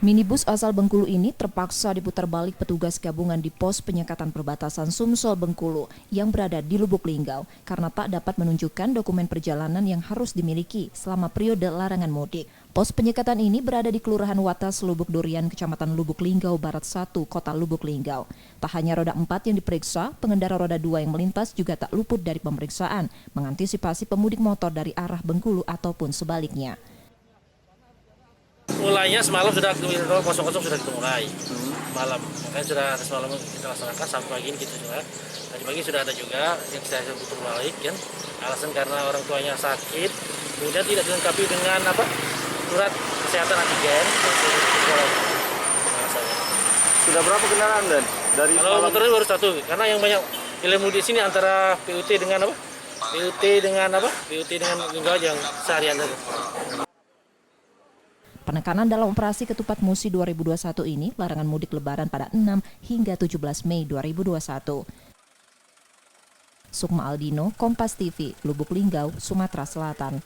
Minibus asal Bengkulu ini terpaksa diputar balik petugas gabungan di pos penyekatan perbatasan Sumsel Bengkulu yang berada di Lubuk Linggau karena tak dapat menunjukkan dokumen perjalanan yang harus dimiliki selama periode larangan mudik. Pos penyekatan ini berada di Kelurahan Watas, Lubuk Durian, Kecamatan Lubuk Linggau Barat 1, Kota Lubuk Linggau. Tak hanya roda 4 yang diperiksa, pengendara roda 2 yang melintas juga tak luput dari pemeriksaan, mengantisipasi pemudik motor dari arah Bengkulu ataupun sebaliknya. Mulainya semalam sudah sudah kita mulai malam, makanya sudah semalam kita laksanakan sampai pagi ini kita juga. Tadi pagi sudah ada juga yang saya putar balik kan, alasan karena orang tuanya sakit, kemudian tidak dilengkapi dengan surat kesehatan antigen. Sudah berapa kendaraan dan dari kalau motor ini baru satu, karena yang banyak ilmu di sini antara PUT dengan PUT dengan Linggau yang seharian tadi. Penekanan dalam operasi Ketupat Musi 2021 ini, larangan mudik lebaran pada 6 hingga 17 Mei 2021. Sukma Aldino, Kompas TV, Lubuk Linggau, Sumatera Selatan.